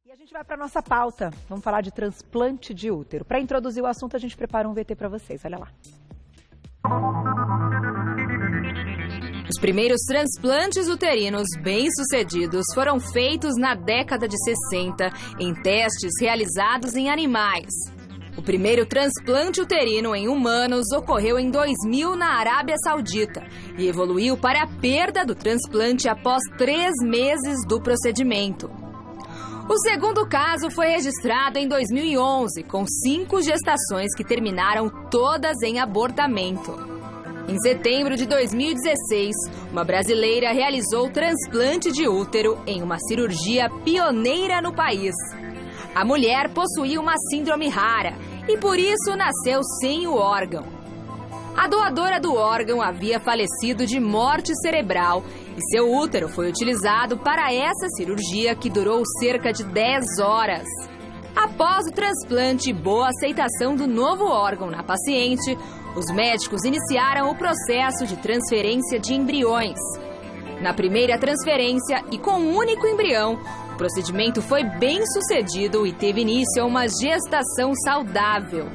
E a gente vai para a nossa pauta. Vamos falar de transplante de útero. Para introduzir o assunto, a gente prepara um VT para vocês. Olha lá. Os primeiros transplantes uterinos bem-sucedidos foram feitos na década de 60 em testes realizados em animais. O primeiro transplante uterino em humanos ocorreu em 2000 na Arábia Saudita e evoluiu para a perda do transplante após 3 meses do procedimento. O segundo caso foi registrado em 2011, com 5 gestações que terminaram todas em abortamento. Em setembro de 2016, uma brasileira realizou transplante de útero em uma cirurgia pioneira no país. A mulher possuía uma síndrome rara e por isso nasceu sem o órgão. A doadora do órgão havia falecido de morte cerebral e seu útero foi utilizado para essa cirurgia que durou cerca de 10 horas. Após o transplante e boa aceitação do novo órgão na paciente, os médicos iniciaram o processo de transferência de embriões. Na primeira transferência e com um único embrião, o procedimento foi bem sucedido e teve início a uma gestação saudável.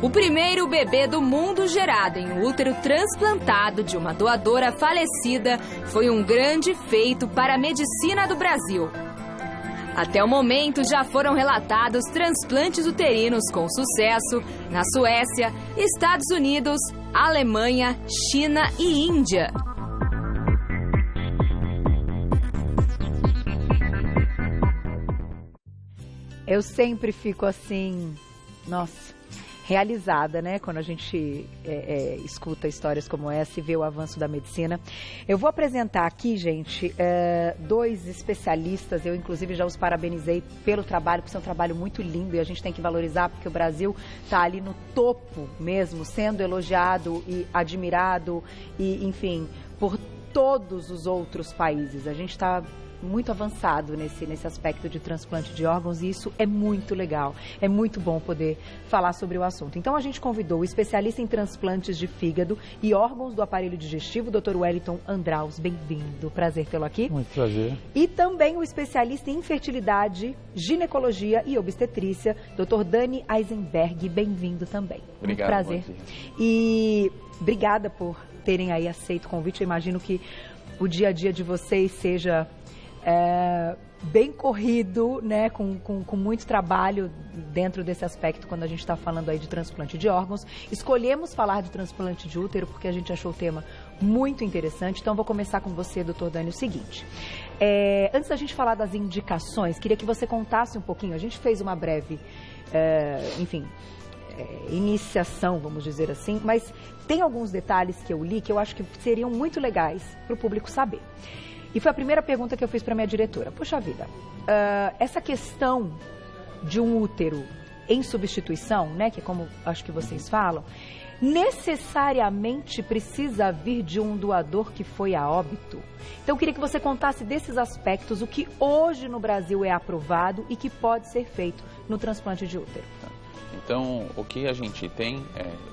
O primeiro bebê do mundo gerado em útero transplantado de uma doadora falecida foi um grande feito para a medicina do Brasil. Até o momento já foram relatados transplantes uterinos com sucesso na Suécia, Estados Unidos, Alemanha, China e Índia. Eu sempre fico assim, nossa, realizada, né? Quando a gente escuta histórias como essa e vê o avanço da medicina. Eu vou apresentar aqui, gente, 2 especialistas. Eu, inclusive, já os parabenizei pelo trabalho, porque é um trabalho muito lindo e a gente tem que valorizar, porque o Brasil está ali no topo mesmo, sendo elogiado e admirado e, enfim, por todos os outros países. A gente está muito avançado nesse aspecto de transplante de órgãos e isso é muito legal, é muito bom poder falar sobre o assunto. Então a gente convidou o especialista em transplantes de fígado e órgãos do aparelho digestivo, Dr. Wellington Andraus. Bem-vindo, prazer tê-lo aqui. Muito prazer. E também o especialista em infertilidade, ginecologia e obstetrícia, Dr. Dani Eisenberg. Bem-vindo também. Obrigado. Muito prazer. E obrigada por terem aí aceito o convite. Eu imagino que o dia a dia de vocês seja bem corrido, né, com muito trabalho dentro desse aspecto quando a gente está falando aí de transplante de órgãos. Escolhemos falar de transplante de útero porque a gente achou o tema muito interessante. Então vou começar com você, doutor Dani, o seguinte. Antes da gente falar das indicações, queria que você contasse um pouquinho. A gente fez uma breve, iniciação, vamos dizer assim, mas tem alguns detalhes que eu li que eu acho que seriam muito legais para o público saber. E foi a primeira pergunta que eu fiz para minha diretora. Puxa vida, essa questão de um útero em substituição, né, que é como acho que vocês falam, necessariamente precisa vir de um doador que foi a óbito? Então eu queria que você contasse desses aspectos, o que hoje no Brasil é aprovado e que pode ser feito no transplante de útero. Então, o que a gente tem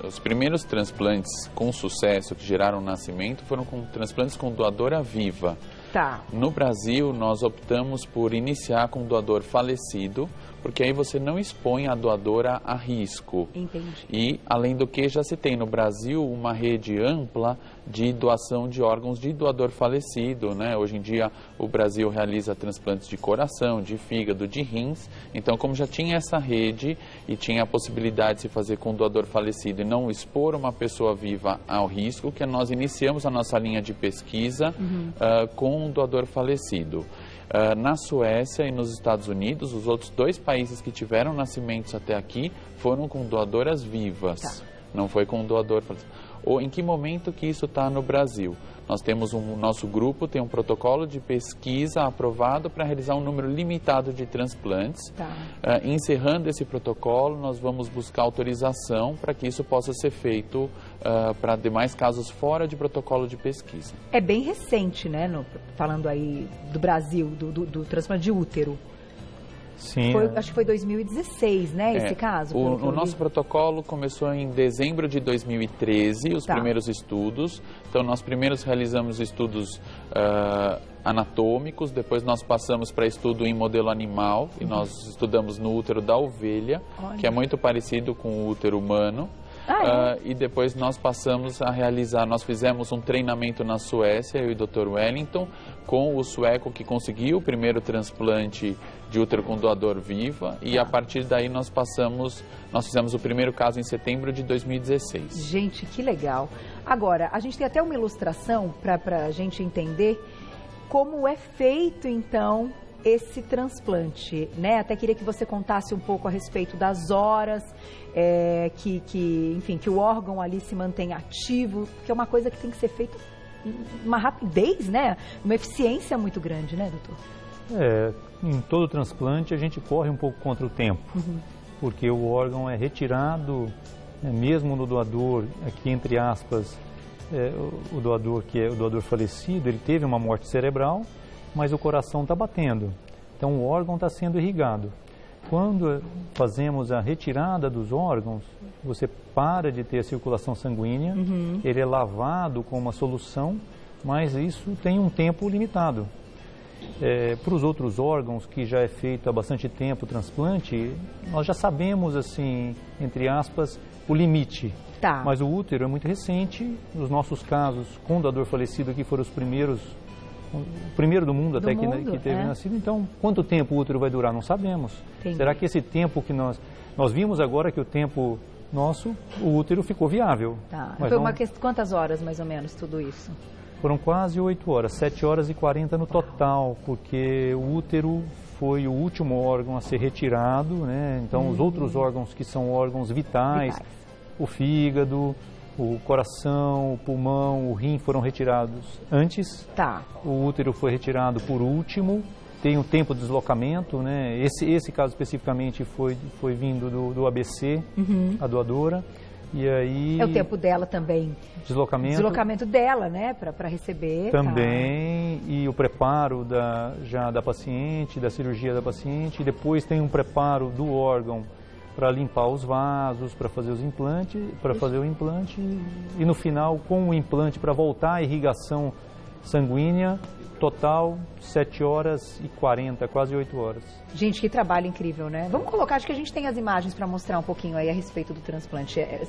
os primeiros transplantes com sucesso que geraram nascimento foram com transplantes com doadora viva. Tá. No Brasil, nós optamos por iniciar com doador falecido, porque aí você não expõe a doadora a risco. Entendi. E, além do que, já se tem no Brasil uma rede ampla de doação de órgãos de doador falecido, né? Hoje em dia, o Brasil realiza transplantes de coração, de fígado, de rins. Então, como já tinha essa rede e tinha a possibilidade de se fazer com doador falecido e não expor uma pessoa viva ao risco, que nós iniciamos a nossa linha de pesquisa com um doador falecido. Na Suécia e nos Estados Unidos, os outros 2 países que tiveram nascimentos até aqui foram com doadoras vivas, não foi com doador falecido. Ou em que momento que isso está no Brasil? Nós temos nosso grupo tem um protocolo de pesquisa aprovado para realizar um número limitado de transplantes. Encerrando esse protocolo, nós vamos buscar autorização para que isso possa ser feito para demais casos fora de protocolo de pesquisa. É bem recente, né? Falando aí do Brasil, do transplante de útero. Sim. Acho que foi 2016, né, esse caso? O nosso protocolo começou em dezembro de 2013, os primeiros estudos. Então, nós primeiros realizamos estudos anatômicos, depois nós passamos para estudo em modelo animal, e nós estudamos no útero da ovelha, que é muito parecido com o útero humano. E depois nós passamos a realizar, nós fizemos um treinamento na Suécia, eu e o Dr. Wellington, com o sueco que conseguiu o primeiro transplante de útero com doador viva, e a partir daí nós fizemos o primeiro caso em setembro de 2016. Gente, que legal. Agora, a gente tem até uma ilustração para a gente entender como é feito, então, esse transplante, né? Até queria que você contasse um pouco a respeito das horas, enfim, que o órgão ali se mantém ativo, porque é uma coisa que tem que ser feita uma rapidez, né? Uma eficiência muito grande, né, doutor? Em todo transplante a gente corre um pouco contra o tempo, porque o órgão é retirado, mesmo no doador, aqui entre aspas, o doador que é o doador falecido, ele teve uma morte cerebral, mas o coração está batendo, então o órgão está sendo irrigado. Quando fazemos a retirada dos órgãos, você para de ter a circulação sanguínea, ele é lavado com uma solução, mas isso tem um tempo limitado. Para os outros órgãos, que já é feito há bastante tempo o transplante, nós já sabemos, assim, entre aspas, o limite. Tá. Mas o útero é muito recente, os nossos casos com doador falecido aqui foram os primeiros, o primeiro do mundo até que teve nascido. Então, quanto tempo o útero vai durar? Não sabemos. Entendi. Será que esse tempo que nós vimos agora que o tempo nosso, o útero ficou viável. Tá. Mas quantas horas, mais ou menos, tudo isso? Foram quase 8 horas, 7 horas e 40 no total, porque o útero foi o último órgão a ser retirado, né? Então, os outros órgãos que são órgãos vitais, o fígado, o coração, o pulmão, o rim foram retirados antes. Tá. O útero foi retirado por último. Tem um tempo de deslocamento, né? Esse caso especificamente foi vindo do ABC, a doadora. E aí... É o tempo dela também. Deslocamento dela, né? Para receber. Também. E o preparo da paciente, da cirurgia da paciente. E depois tem um preparo do órgão para limpar os vasos, para fazer os implantes, para fazer o implante. E no final, com o implante, para voltar à irrigação sanguínea, total 7 horas e 40, quase 8 horas. Gente, que trabalho incrível, né? Vamos colocar, acho que a gente tem as imagens para mostrar um pouquinho aí a respeito do transplante. É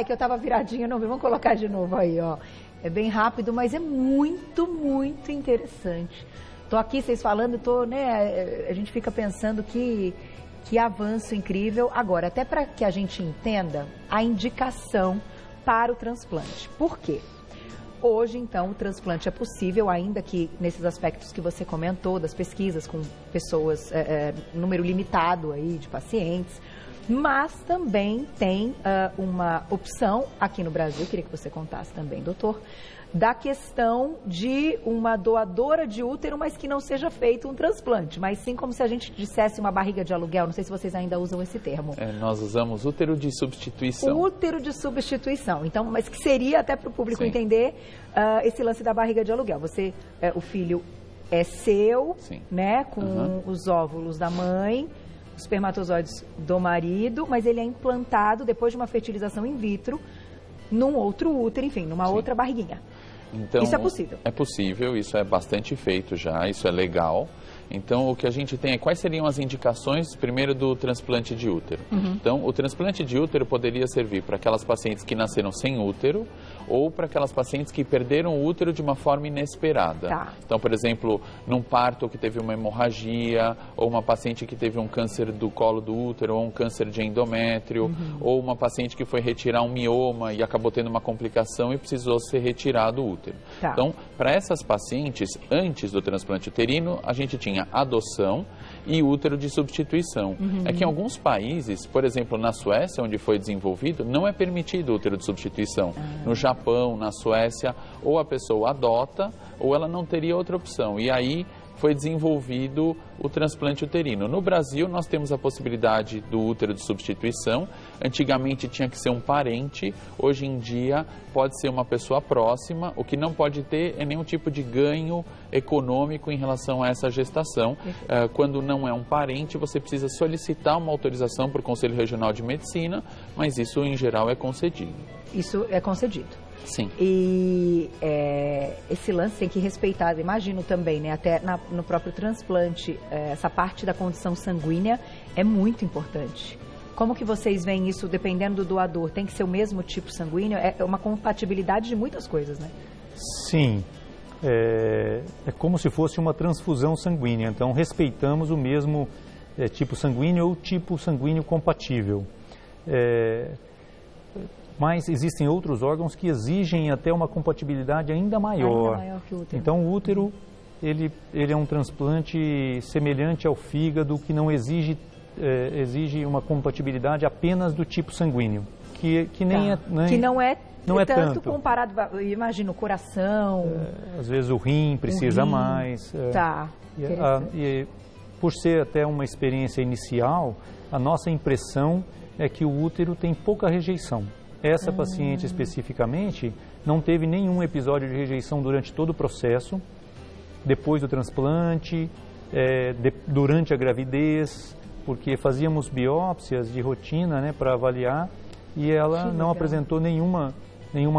que eu estava viradinha, não vi. Vamos colocar de novo aí, ó. É bem rápido, mas é muito, muito interessante. Tô aqui, vocês falando, né? A gente fica pensando que avanço incrível. Agora, até para que a gente entenda a indicação para o transplante. Por quê? Hoje, então, o transplante é possível, ainda que nesses aspectos que você comentou, das pesquisas com pessoas, número limitado aí de pacientes, mas também tem uma opção aqui no Brasil, queria que você contasse também, doutor, da questão de uma doadora de útero, mas que não seja feito um transplante, mas sim como se a gente dissesse uma barriga de aluguel, não sei se vocês ainda usam esse termo. Nós usamos útero de substituição. Útero de substituição, então, mas que seria até para o público entender esse lance da barriga de aluguel. Você, o filho é seu, né, com os óvulos da mãe, os espermatozoides do marido, mas ele é implantado depois de uma fertilização in vitro num outro útero, enfim, numa outra barriguinha. Então, isso é possível? É possível, isso é bastante feito já, isso é legal. Então, o que a gente tem é quais seriam as indicações, primeiro, do transplante de útero. Então, o transplante de útero poderia servir para aquelas pacientes que nasceram sem útero ou para aquelas pacientes que perderam o útero de uma forma inesperada. Tá. Então, por exemplo, num parto que teve uma hemorragia, ou uma paciente que teve um câncer do colo do útero, ou um câncer de endométrio, ou uma paciente que foi retirar um mioma e acabou tendo uma complicação e precisou ser retirado o útero. Tá. Então, para essas pacientes, antes do transplante uterino, a gente tinha adoção e útero de substituição. É que em alguns países, por exemplo, na Suécia, onde foi desenvolvido, não é permitido útero de substituição. No Japão, na Suécia, ou a pessoa adota, ou ela não teria outra opção. E aí foi desenvolvido o transplante uterino. No Brasil, nós temos a possibilidade do útero de substituição. Antigamente tinha que ser um parente, hoje em dia pode ser uma pessoa próxima. O que não pode ter é nenhum tipo de ganho econômico em relação a essa gestação. Quando não é um parente, você precisa solicitar uma autorização para o Conselho Regional de Medicina, mas isso em geral é concedido. Isso é concedido. Sim. E esse lance tem que respeitar, imagino também, né? Até no próprio transplante, essa parte da condição sanguínea é muito importante. Como que vocês veem isso dependendo do doador? Tem que ser o mesmo tipo sanguíneo? É uma compatibilidade de muitas coisas, né? Sim. É como se fosse uma transfusão sanguínea. Então, respeitamos o mesmo tipo sanguíneo ou tipo sanguíneo compatível. Mas existem outros órgãos que exigem até uma compatibilidade ainda maior. Ainda maior que o útero. Então, o útero, ele é um transplante semelhante ao fígado, que não exige uma compatibilidade apenas do tipo sanguíneo. Que nem que não é tanto tanto comparado, imagina, o coração. Às vezes o rim precisa mais. E por ser até uma experiência inicial, a nossa impressão é que o útero tem pouca rejeição. Essa paciente especificamente não teve nenhum episódio de rejeição durante todo o processo, depois do transplante, durante a gravidez, porque fazíamos biópsias de rotina, né, para avaliar, e ela não apresentou nenhuma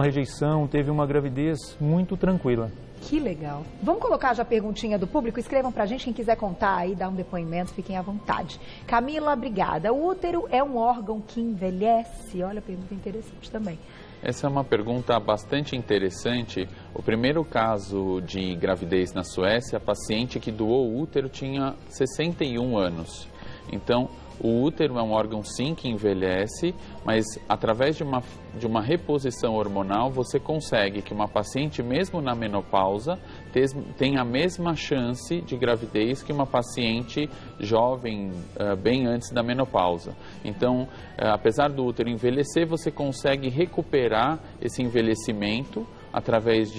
rejeição, teve uma gravidez muito tranquila. Que legal. Vamos colocar já a perguntinha do público? Escrevam pra gente, quem quiser contar aí, dar um depoimento, fiquem à vontade. Camila, obrigada. O útero é um órgão que envelhece? Olha, pergunta interessante também. Essa é uma pergunta bastante interessante. O primeiro caso de gravidez na Suécia, a paciente que doou o útero tinha 61 anos. Então, o útero é um órgão, sim, que envelhece, mas através de uma reposição hormonal, você consegue que uma paciente, mesmo na menopausa, tenha a mesma chance de gravidez que uma paciente jovem, bem antes da menopausa. Então, apesar do útero envelhecer, você consegue recuperar esse envelhecimento através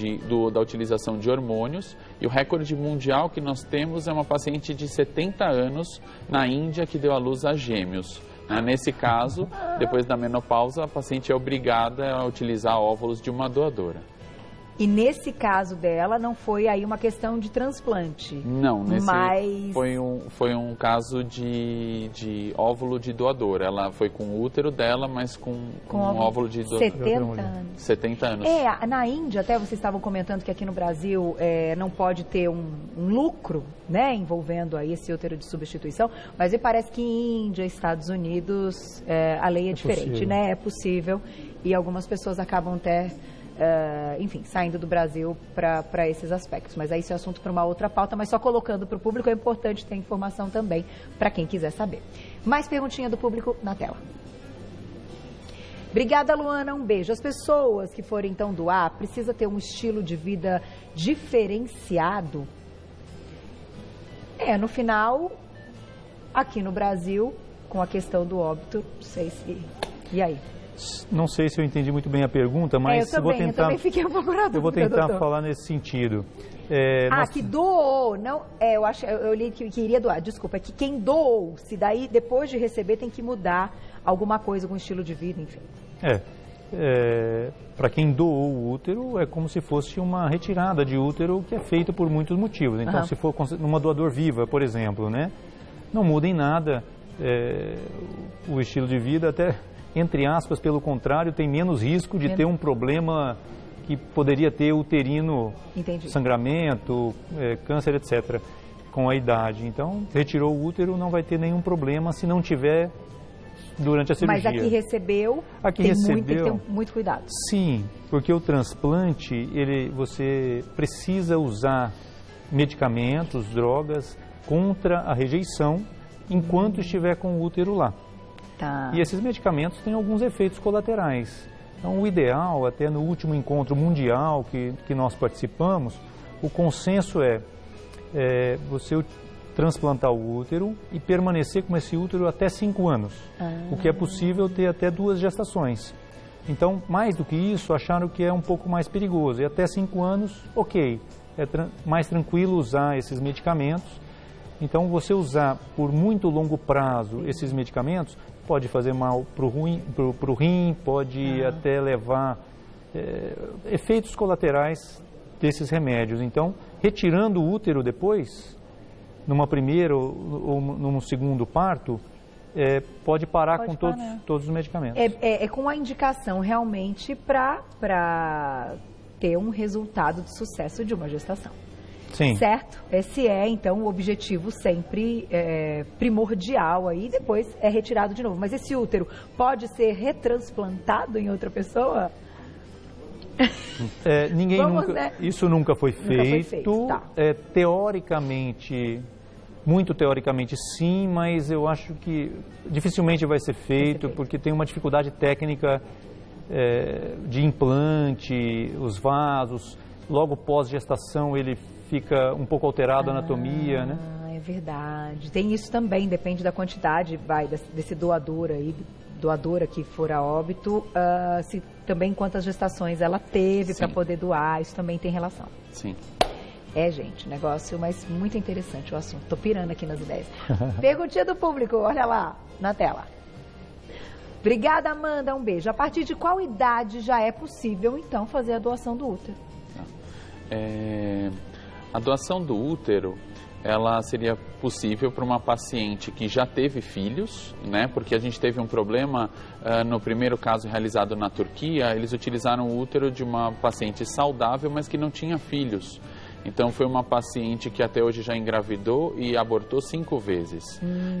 da utilização de hormônios, e o recorde mundial que nós temos é uma paciente de 70 anos na Índia que deu à luz a gêmeos. Nesse caso, depois da menopausa, a paciente é obrigada a utilizar óvulos de uma doadora. E nesse caso dela, não foi aí uma questão de transplante? Não, foi um caso de óvulo de doadora. Ela foi com o útero dela, mas com um óvulo de doadora. 70 anos. 70 anos. Na Índia, até vocês estavam comentando que aqui no Brasil não pode ter um lucro, né, envolvendo aí esse útero de substituição, mas me parece que em Índia, Estados Unidos, a lei é diferente, possível, né? É possível, e algumas pessoas acabam até... enfim, saindo do Brasil para esses aspectos. Mas aí isso é assunto para uma outra pauta, mas só colocando para o público é importante ter informação também para quem quiser saber. Mais perguntinha do público na tela. Obrigada, Luana, um beijo. As pessoas que forem então doar, precisa ter um estilo de vida diferenciado? No final, aqui no Brasil, com a questão do óbito, não sei se... E aí? Não sei se eu entendi muito bem a pergunta, mas eu também fiquei um pouco na dúvida, eu vou tentar doutor. Falar nesse sentido. Que doou, não, eu li que iria doar, desculpa, é que quem doou, se daí depois de receber tem que mudar alguma coisa com o estilo de vida, enfim. Para quem doou o útero, é como se fosse uma retirada de útero que é feita por muitos motivos. Então, se for numa doador viva, por exemplo, né, não muda em nada o estilo de vida, até... Entre aspas, pelo contrário, tem menos risco de ter um problema que poderia ter uterino, sangramento, câncer, etc., com a idade. Então, retirou o útero, não vai ter nenhum problema se não tiver durante a cirurgia. Mas aqui recebeu, tem que ter muito cuidado. Sim, porque o transplante, você precisa usar medicamentos, drogas, contra a rejeição, enquanto estiver com o útero lá. E esses medicamentos têm alguns efeitos colaterais. Então, o ideal, até no último encontro mundial que nós participamos, o consenso é você transplantar o útero e permanecer com esse útero até 5 anos. O que é possível ter até 2 gestações. Então, mais do que isso, acharam que é um pouco mais perigoso. E até 5 anos, ok, é mais tranquilo usar esses medicamentos. Então, você usar por muito longo prazo esses medicamentos pode fazer mal para o rim, pode até levar efeitos colaterais desses remédios. Então, retirando o útero depois, numa primeira ou num segundo parto, pode parar com todos os medicamentos. É com a indicação realmente para ter um resultado de sucesso de uma gestação. Sim. Certo? Esse é, então, o objetivo sempre primordial aí, depois é retirado de novo. Mas esse útero pode ser retransplantado em outra pessoa? Isso nunca foi feito. Tá. Teoricamente, muito teoricamente sim, mas eu acho que dificilmente vai ser feito, porque tem uma dificuldade técnica de implante, os vasos, logo pós-gestação ele fica um pouco alterado a anatomia, né? É verdade. Tem isso também, depende da quantidade, desse doador aí, doadora que for a óbito, se também quantas gestações ela teve para poder doar, isso também tem relação. Sim. Gente, negócio, mas muito interessante o assunto. Tô pirando aqui nas ideias. Perguntinha do público, olha lá, na tela. Obrigada, Amanda, um beijo. A partir de qual idade já é possível, então, fazer a doação do útero? A doação do útero, ela seria possível para uma paciente que já teve filhos, né? Porque a gente teve um problema no primeiro caso realizado na Turquia, eles utilizaram o útero de uma paciente saudável, mas que não tinha filhos. Então, foi uma paciente que até hoje já engravidou e abortou 5 vezes.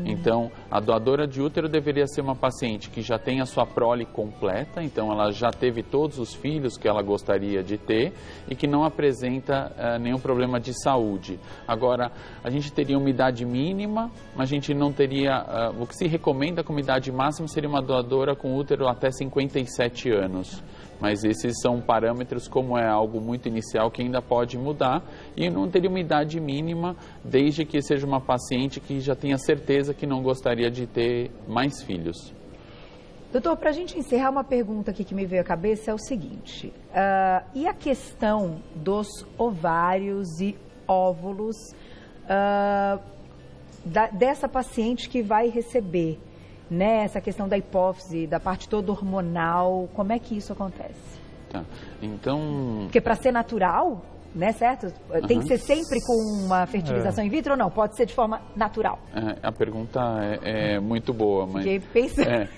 Então, a doadora de útero deveria ser uma paciente que já tem a sua prole completa, então ela já teve todos os filhos que ela gostaria de ter e que não apresenta nenhum problema de saúde. Agora, a gente teria uma idade mínima, mas a gente não teria... o que se recomenda como idade máxima seria uma doadora com útero até 57 anos. Mas esses são parâmetros, como é algo muito inicial, que ainda pode mudar. E não teria uma idade mínima, desde que seja uma paciente que já tenha certeza que não gostaria de ter mais filhos. Doutor, para a gente encerrar, uma pergunta aqui que me veio à cabeça é o seguinte. E a questão dos ovários e óvulos dessa paciente que vai receber? Né, essa questão da hipófise, da parte toda hormonal, como é que isso acontece? Tá, então... Porque para ser natural, né, certo? Tem que ser sempre com uma fertilização in vitro ou não? Pode ser de forma natural? A pergunta é muito boa, mas... Fiquei pensando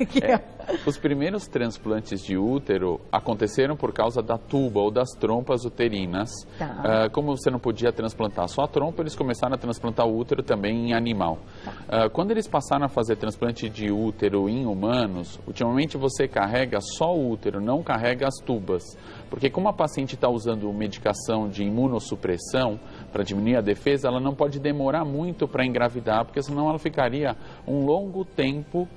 os primeiros transplantes de útero aconteceram por causa da tuba ou das trompas uterinas. Tá. Como você não podia transplantar só a trompa, eles começaram a transplantar o útero também em animal. Tá. Quando eles passaram a fazer transplante de útero em humanos, ultimamente você carrega só o útero, não carrega as tubas. Porque como a paciente está usando medicação de imunossupressão para diminuir a defesa, ela não pode demorar muito para engravidar, porque senão ela ficaria um longo tempo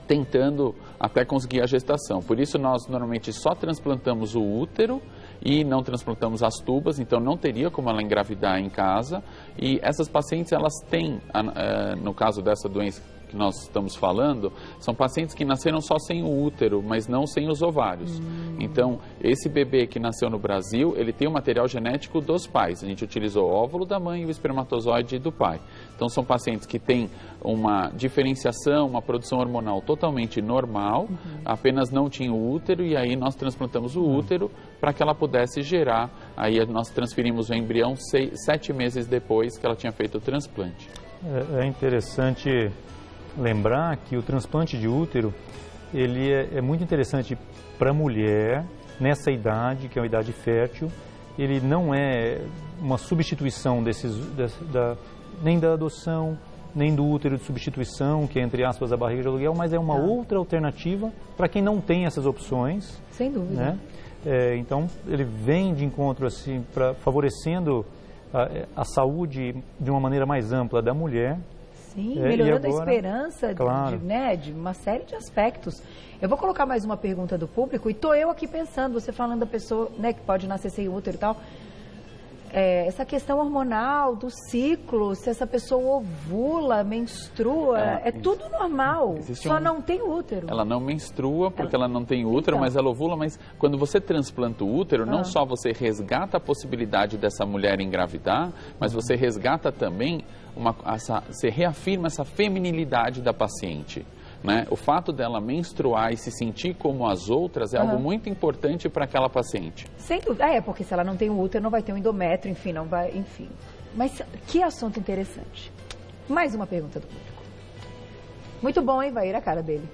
tentando até conseguir a gestação. Por isso nós normalmente só transplantamos o útero e não transplantamos as tubas, então não teria como ela engravidar em casa. E essas pacientes, elas têm, no caso dessa doença que nós estamos falando, são pacientes que nasceram só sem o útero, mas não sem os ovários. Então, esse bebê que nasceu no Brasil, ele tem o material genético dos pais. A gente utilizou o óvulo da mãe e o espermatozoide do pai. Então, são pacientes que têm uma diferenciação, uma produção hormonal totalmente normal, apenas não tinham o útero, e aí nós transplantamos o útero para que ela pudesse gerar. Aí nós transferimos o embrião 7 meses depois que ela tinha feito o transplante. É interessante lembrar que o transplante de útero, ele é muito interessante para a mulher nessa idade, que é uma idade fértil. Ele não é uma substituição nem da adoção, nem do útero de substituição, que é, entre aspas, a barriga de aluguel, mas é uma outra alternativa para quem não tem essas opções. Sem dúvida. Né? Então, ele vem de encontro, assim, favorecendo a saúde de uma maneira mais ampla da mulher. Sim, melhorando agora, a esperança claro, de uma série de aspectos. Eu vou colocar mais uma pergunta do público, e estou eu aqui pensando, você falando da pessoa, né, que pode nascer sem útero e tal, essa questão hormonal do ciclo, se essa pessoa ovula, menstrua, é tudo normal, só não tem útero. Ela não menstrua porque ela não tem útero, mas ela ovula, mas quando você transplanta o útero, não só você resgata a possibilidade dessa mulher engravidar, mas você resgata também, você reafirma essa feminilidade da paciente. Né? O fato dela menstruar e se sentir como as outras é algo muito importante para aquela paciente. Sem dúvida. Porque se ela não tem o útero, não vai ter um endométrio, enfim, não vai, enfim. Mas que assunto interessante. Mais uma pergunta do público. Muito bom, hein, Vaíra, a cara dele.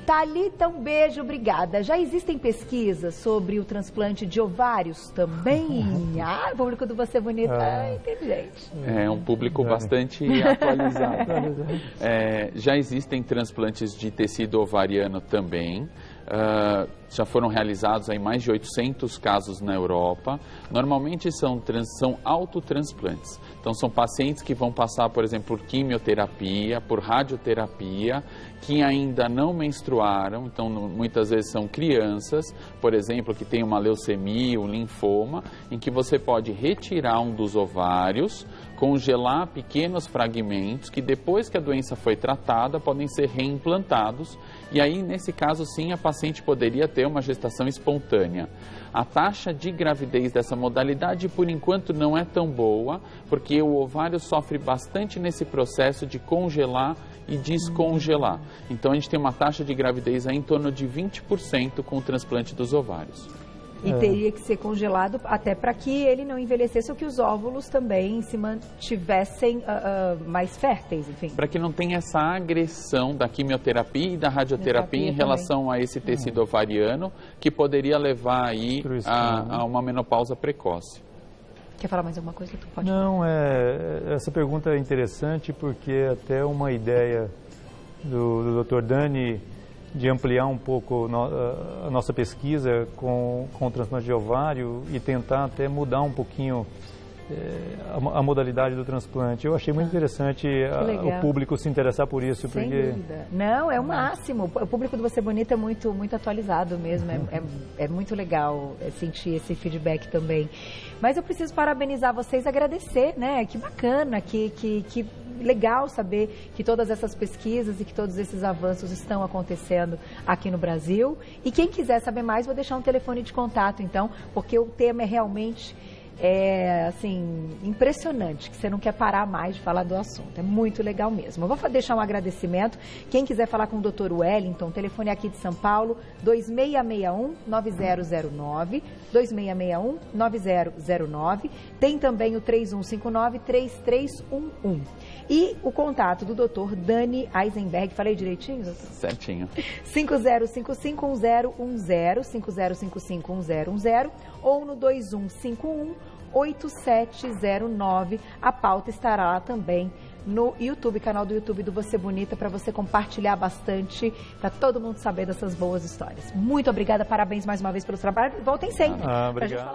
Thalita, um beijo, obrigada. Já existem pesquisas sobre o transplante de ovários também? O público do Você Bonita é inteligente. É um público bastante atualizado. Já existem transplantes de tecido ovariano também. Já foram realizados aí mais de 800 casos na Europa. Normalmente são autotransplantes. Então são pacientes que vão passar, por exemplo, por quimioterapia, por radioterapia, que ainda não menstruaram, então muitas vezes são crianças, por exemplo, que tem uma leucemia, um linfoma, em que você pode retirar um dos ovários, congelar pequenos fragmentos que depois que a doença foi tratada podem ser reimplantados e aí nesse caso sim a paciente poderia ter uma gestação espontânea. A taxa de gravidez dessa modalidade por enquanto não é tão boa porque o ovário sofre bastante nesse processo de congelar e descongelar. Então a gente tem uma taxa de gravidez aí em torno de 20% com o transplante dos ovários. E teria que ser congelado até para que ele não envelhecesse ou que os óvulos também se mantivessem mais férteis, enfim. Para que não tenha essa agressão da quimioterapia e da radioterapia em relação a esse tecido ovariano, que poderia levar aí a uma menopausa precoce. Quer falar mais alguma coisa? Tu pode Não, essa pergunta é interessante porque é até uma ideia do Dr. Dani de ampliar um pouco a nossa pesquisa com o transplante de ovário e tentar até mudar um pouquinho a modalidade do transplante. Eu achei muito interessante o público se interessar por isso. Sem dúvida. Não, é o máximo. O público do Você Bonita é muito atualizado mesmo. É muito legal sentir esse feedback também. Mas eu preciso parabenizar vocês, agradecer, né? Que bacana, que legal saber que todas essas pesquisas e que todos esses avanços estão acontecendo aqui no Brasil. E quem quiser saber mais, vou deixar um telefone de contato, então, porque o tema é realmente assim, impressionante, que você não quer parar mais de falar do assunto. É muito legal mesmo. Eu vou deixar um agradecimento. Quem quiser falar com o Dr. Wellington, telefone aqui de São Paulo, 2661-9009, 2661-9009. Tem também o 3159-3311. E o contato do Dr. Dani Eisenberg, falei direitinho, doutor? Certinho. 5055-1010, 5055-1010, ou no 2151-8709. A pauta estará lá também no YouTube, canal do YouTube do Você Bonita, para você compartilhar bastante, para todo mundo saber dessas boas histórias. Muito obrigada, parabéns mais uma vez pelo trabalho. Voltem sempre. Obrigado.